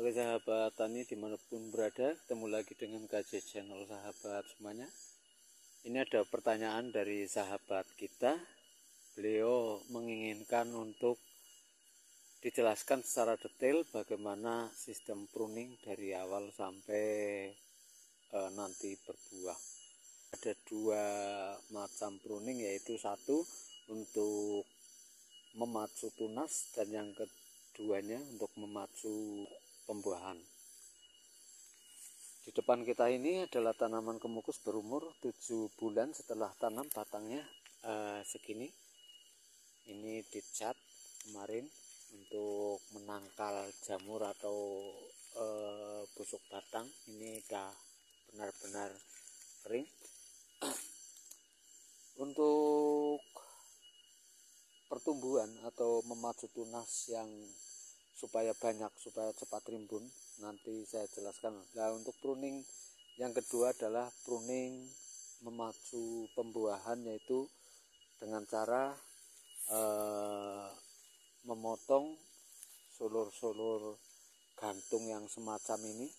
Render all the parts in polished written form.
sore sahabat tani dimanapun berada, ketemu lagi dengan KJ Channel sahabat semuanya. Ini ada pertanyaan dari sahabat kita. Beliau menginginkan untuk dijelaskan secara detail bagaimana sistem pruning dari awal sampai nanti berbuah. Ada dua macam pruning, yaitu satu untuk memacu tunas dan yang keduanya untuk memacu pembuahan. Di depan kita ini adalah tanaman kemukus berumur 7 bulan setelah tanam, batangnya segini. Ini dicat kemarin untuk menangkal jamur atau busuk batang. Ini udah benar-benar kering. Untuk pertumbuhan atau memacu tunas yang supaya cepat rimbun, nanti saya jelaskan. Nah, untuk pruning yang kedua adalah pruning memacu pembuahan, yaitu dengan cara memotong sulur-sulur gantung yang semacam ini.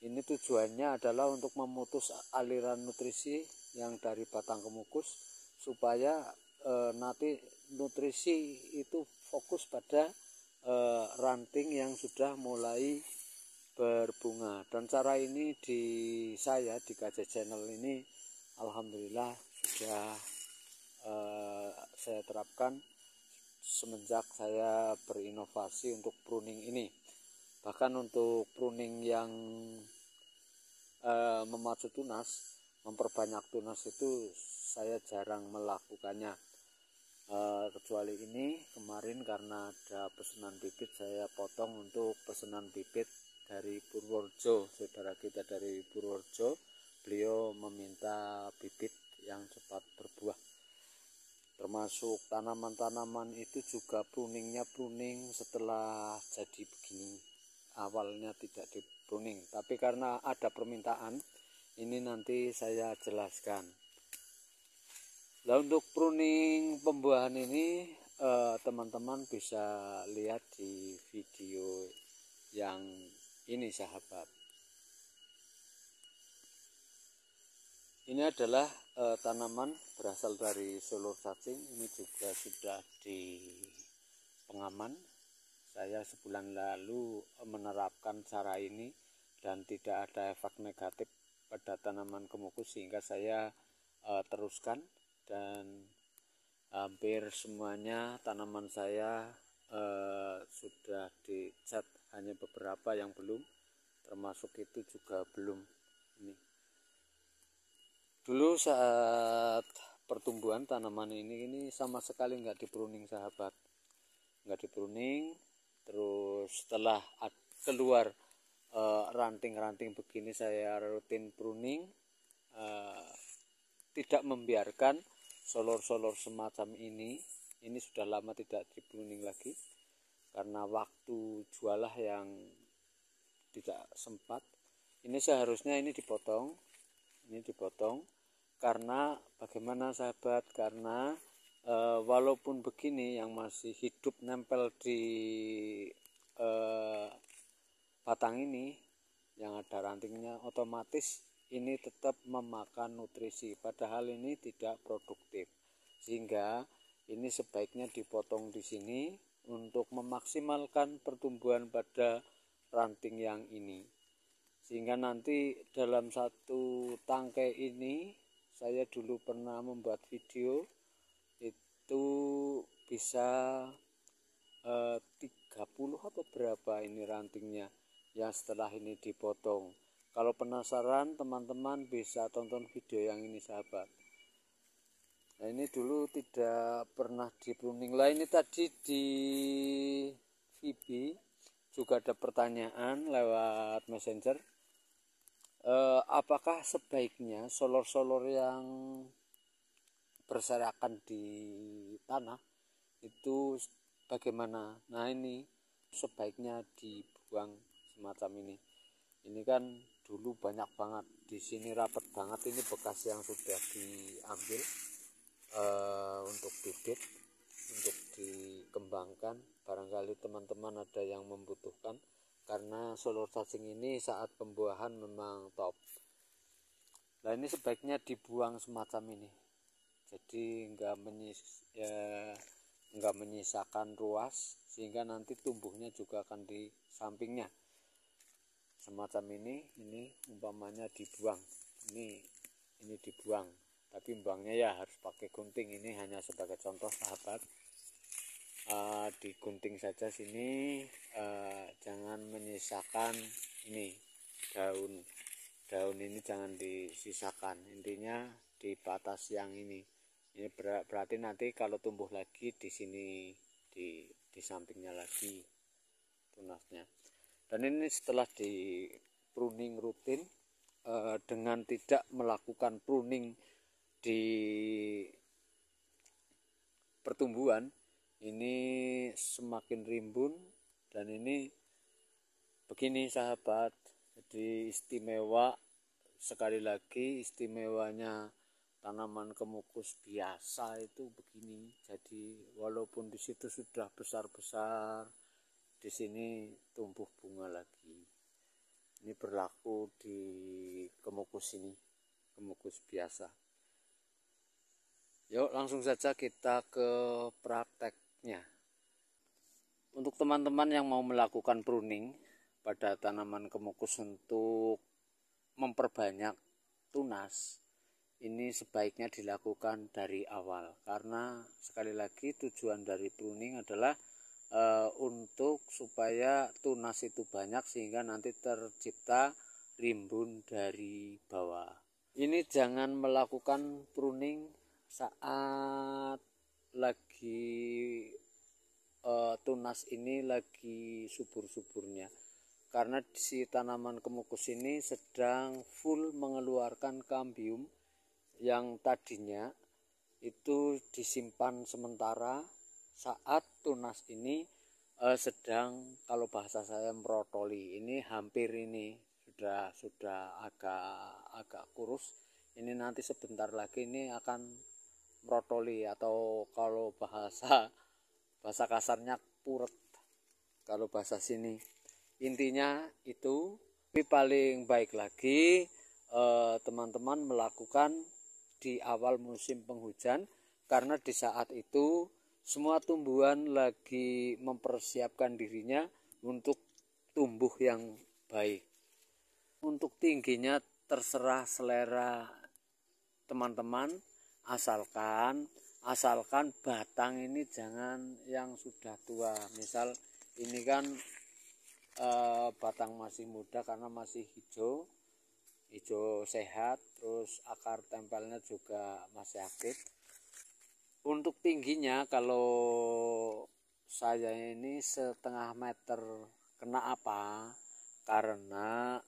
Ini tujuannya adalah untuk memutus aliran nutrisi yang dari batang kemukus, supaya nanti nutrisi itu fokus pada ranting yang sudah mulai berbunga. Dan cara ini di KJ Channel ini alhamdulillah sudah saya terapkan semenjak saya berinovasi untuk pruning ini. Bahkan untuk pruning yang memacu tunas, memperbanyak tunas, itu saya jarang melakukannya. Kecuali ini kemarin karena ada pesanan bibit, saya potong untuk pesanan bibit dari Purworejo. Saudara kita dari Purworejo, beliau meminta bibit yang cepat berbuah. Termasuk tanaman-tanaman itu juga pruningnya pruning setelah jadi begini. Awalnya tidak di pruning, tapi karena ada permintaan, ini nanti saya jelaskan. Nah, untuk pruning pembuahan ini teman-teman bisa lihat di video yang ini sahabat. Ini adalah tanaman berasal dari sulur cacing. Ini juga sudah di pengaman. Saya sebulan lalu menerapkan cara ini dan tidak ada efek negatif pada tanaman kemukus, sehingga saya teruskan. Dan hampir semuanya tanaman saya sudah dicat, hanya beberapa yang belum, termasuk itu juga belum. Ini dulu saat pertumbuhan tanaman ini sama sekali nggak dipruning sahabat, nggak dipruning. Terus setelah keluar ranting-ranting begini, saya rutin pruning, tidak membiarkan solor-solor semacam ini sudah lama tidak dipruning lagi karena waktu jualah yang tidak sempat. Ini seharusnya ini dipotong karena bagaimana sahabat, karena walaupun begini yang masih hidup nempel di batang ini yang ada rantingnya, otomatis ini tetap memakan nutrisi, padahal ini tidak produktif. Sehingga ini sebaiknya dipotong di sini untuk memaksimalkan pertumbuhan pada ranting yang ini. Sehingga nanti dalam satu tangkai ini, saya dulu pernah membuat video, itu bisa 30 atau berapa ini rantingnya yang setelah ini dipotong. Kalau penasaran teman-teman bisa tonton video yang ini sahabat. Nah, ini dulu tidak pernah dipruning. Lah, ini tadi di VB juga ada pertanyaan lewat messenger, apakah sebaiknya solor-solor yang berserakan di tanah itu bagaimana? Nah, ini sebaiknya dibuang semacam ini. Ini kan dulu banyak banget di sini, rapat banget, ini bekas yang sudah diambil untuk bibit, untuk dikembangkan. Barangkali teman-teman ada yang membutuhkan, karena sulur cacing ini saat pembuahan memang top. Nah ini sebaiknya dibuang semacam ini, jadi enggak menyisakan ruas sehingga nanti tumbuhnya juga akan di sampingnya. Semacam ini umpamanya dibuang, ini dibuang, tapi buangnya ya harus pakai gunting. Ini hanya sebagai contoh sahabat, digunting saja sini, jangan menyisakan ini daun ini jangan disisakan, intinya di batas yang ini berarti nanti kalau tumbuh lagi di sini di sampingnya lagi tunasnya. Dan ini setelah di pruning rutin, dengan tidak melakukan pruning di pertumbuhan, ini semakin rimbun. Dan ini begini sahabat, jadi istimewa, sekali lagi istimewanya tanaman kemukus biasa itu begini. Jadi walaupun di situ sudah besar-besar, di sini tumbuh bunga lagi. Ini berlaku di kemukus ini, kemukus biasa. Yuk langsung saja kita ke prakteknya. Untuk teman-teman yang mau melakukan pruning pada tanaman kemukus untuk memperbanyak tunas, ini sebaiknya dilakukan dari awal, karena sekali lagi tujuan dari pruning adalah untuk supaya tunas itu banyak sehingga nanti tercipta rimbun dari bawah. Ini jangan melakukan pruning saat lagi tunas ini lagi subur-suburnya, karena si tanaman kemukus ini sedang full mengeluarkan kambium yang tadinya itu disimpan sementara saat tunas ini sedang, kalau bahasa saya, merotoli. Ini hampir ini sudah agak kurus. Ini nanti sebentar lagi ini akan merotoli, atau kalau bahasa kasarnya puret kalau bahasa sini. Intinya itu. Tapi paling baik lagi teman-teman melakukan di awal musim penghujan, karena di saat itu semua tumbuhan lagi mempersiapkan dirinya untuk tumbuh yang baik. Untuk tingginya terserah selera teman-teman, asalkan batang ini jangan yang sudah tua. Misal ini kan batang masih muda karena masih hijau sehat, terus akar tempelnya juga masih aktif. Untuk tingginya kalau saya ini 1,5 meter. Kena apa? Karena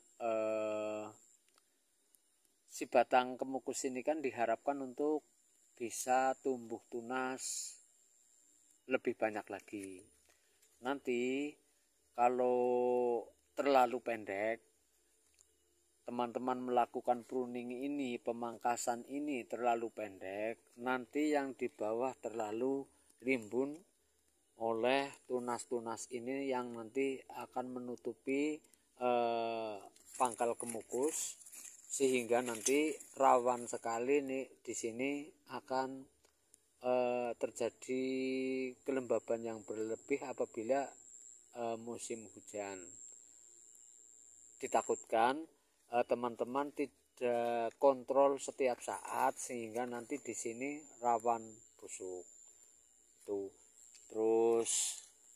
si batang kemukus ini kan diharapkan untuk bisa tumbuh tunas lebih banyak lagi. Nanti kalau terlalu pendek, teman-teman melakukan pruning ini, pemangkasan ini terlalu pendek, nanti yang di bawah terlalu rimbun oleh tunas-tunas ini yang nanti akan menutupi pangkal kemukus, sehingga nanti rawan sekali nih di sini akan terjadi kelembaban yang berlebih apabila musim hujan. Ditakutkan teman-teman tidak kontrol setiap saat sehingga nanti di sini rawan busuk. Terus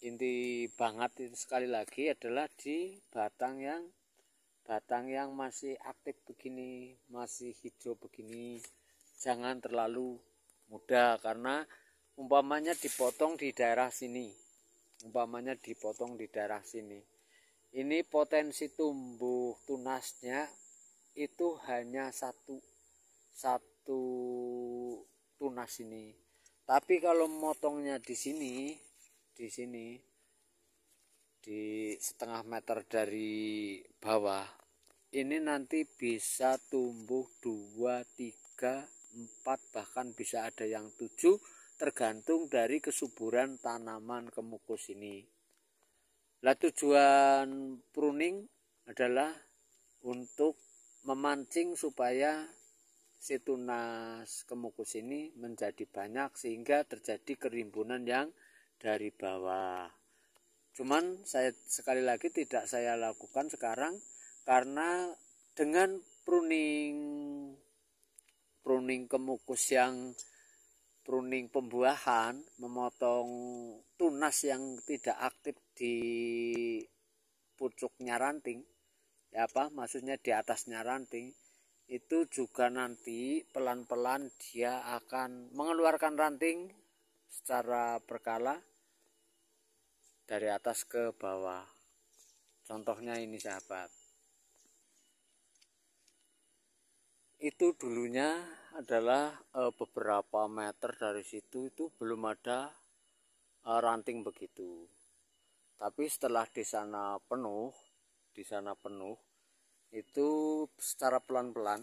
inti banget itu sekali lagi adalah di batang yang masih aktif begini, masih hijau begini, jangan terlalu muda, karena umpamanya dipotong di daerah sini, ini potensi tumbuh tunasnya itu hanya satu tunas ini. Tapi kalau motongnya di sini di 1,5 meter dari bawah, ini nanti bisa tumbuh 2, 3, 4, bahkan bisa ada yang 7, tergantung dari kesuburan tanaman kemukus ini. Lah tujuan pruning adalah untuk memancing supaya si tunas kemukus ini menjadi banyak sehingga terjadi kerimbunan yang dari bawah. Cuman saya sekali lagi tidak saya lakukan sekarang karena dengan pruning kemukus yang pruning pembuahan, memotong tunas yang tidak aktif di pucuknya ranting, ya apa maksudnya di atasnya ranting, itu juga nanti pelan-pelan dia akan mengeluarkan ranting secara berkala dari atas ke bawah. Contohnya ini sahabat, itu dulunya adalah beberapa meter dari situ itu belum ada ranting begitu. Tapi setelah di sana penuh itu secara pelan-pelan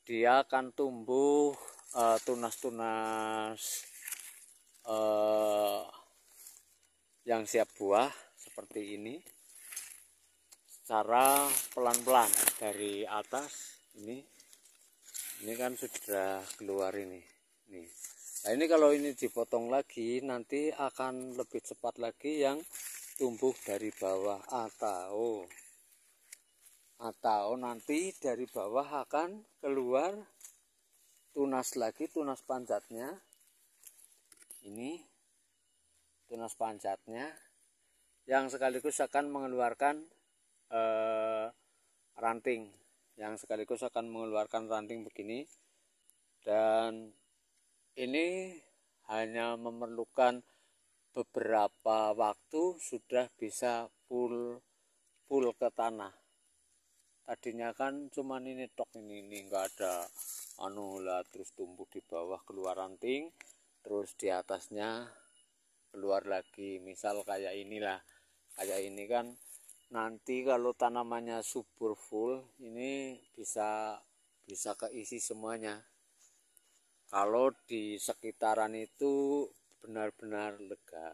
dia akan tumbuh tunas-tunas yang siap buah seperti ini secara pelan-pelan dari atas. Ini kan sudah keluar ini nih. Nah ini kalau ini dipotong lagi nanti akan lebih cepat lagi yang tumbuh dari bawah, atau nanti dari bawah akan keluar tunas lagi, tunas panjatnya. Ini tunas panjatnya yang sekaligus akan mengeluarkan ranting, begini. Dan ini hanya memerlukan beberapa waktu sudah bisa full ke tanah. Tadinya kan cuman ini tok, ini enggak ada terus tumbuh di bawah keluar ranting, terus di atasnya keluar lagi. Misal kayak inilah, kayak ini kan nanti kalau tanamannya subur full ini bisa keisi semuanya. Kalau di sekitaran itu benar-benar lega.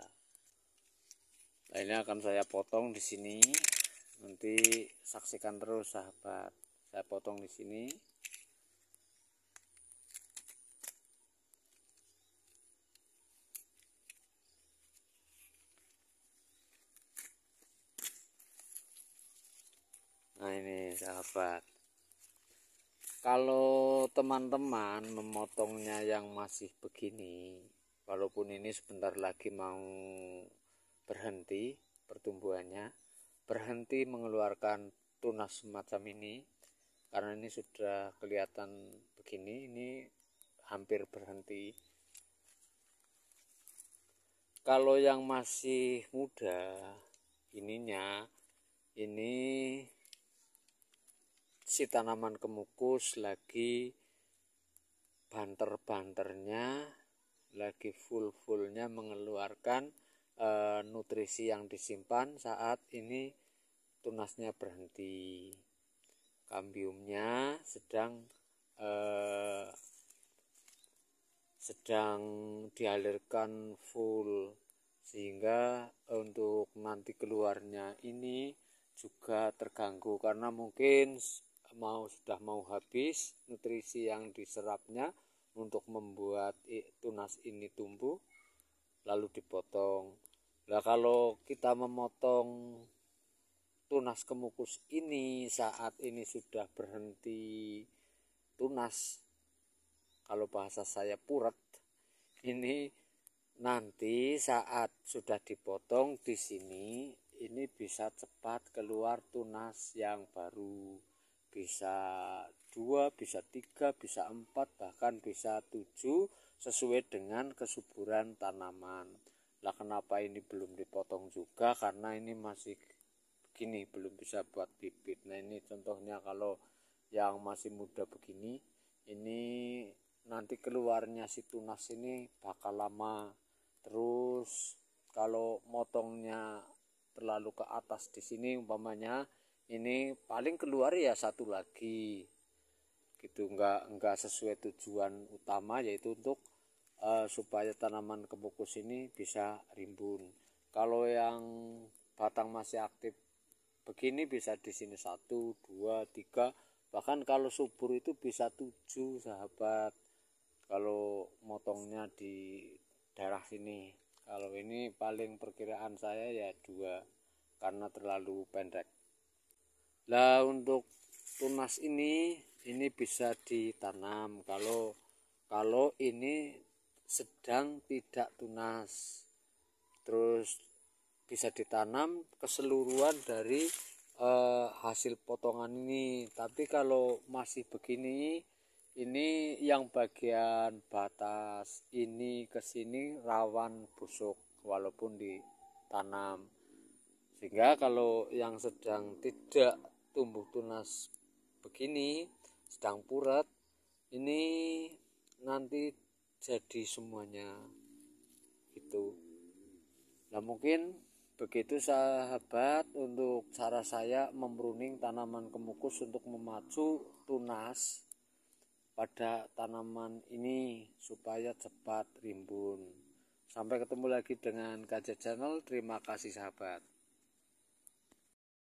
Nah, ini akan saya potong di sini. Nanti saksikan terus sahabat. Saya potong di sini. Nah, ini sahabat. Kalau teman-teman memotongnya yang masih begini, walaupun ini sebentar lagi mau berhenti pertumbuhannya, berhenti mengeluarkan tunas semacam ini, karena ini sudah kelihatan begini, ini hampir berhenti. Kalau yang masih muda ininya, ini si tanaman kemukus lagi banter-banternya, lagi full-fullnya mengeluarkan nutrisi yang disimpan saat ini tunasnya berhenti. Kambiumnya sedang dialirkan full, sehingga untuk nanti keluarnya ini juga terganggu karena mungkin sudah mau habis nutrisi yang diserapnya untuk membuat tunas ini tumbuh, lalu dipotong. Nah kalau kita memotong tunas kemukus ini saat ini sudah berhenti tunas, kalau bahasa saya puret, ini nanti saat sudah dipotong di sini ini bisa cepat keluar tunas yang baru, bisa 2, bisa 3, bisa 4, bahkan bisa 7 sesuai dengan kesuburan tanaman. Lah kenapa ini belum dipotong juga? Karena ini masih begini, belum bisa buat bibit. Nah ini contohnya, kalau yang masih muda begini, ini nanti keluarnya si tunas ini bakal lama. Terus kalau motongnya terlalu ke atas di sini umpamanya, ini paling keluar ya satu lagi gitu, enggak sesuai tujuan utama, yaitu untuk supaya tanaman kemukus ini bisa rimbun. Kalau yang batang masih aktif begini bisa di sini 1, 2, 3, bahkan kalau subur itu bisa 7 sahabat. Kalau motongnya di daerah sini, kalau ini paling perkiraan saya ya 2 karena terlalu pendek. Nah, untuk tunas ini bisa ditanam kalau ini sedang tidak tunas, terus bisa ditanam keseluruhan dari hasil potongan ini. Tapi kalau masih begini, ini yang bagian batas ini ke sini rawan busuk walaupun ditanam, sehingga kalau yang sedang tidak tumbuh tunas begini, sedang purat, ini nanti jadi semuanya gitu. Nah, mungkin begitu sahabat untuk cara saya memruning tanaman kemukus untuk memacu tunas pada tanaman ini supaya cepat rimbun. Sampai ketemu lagi dengan KJ Channel. Terima kasih sahabat.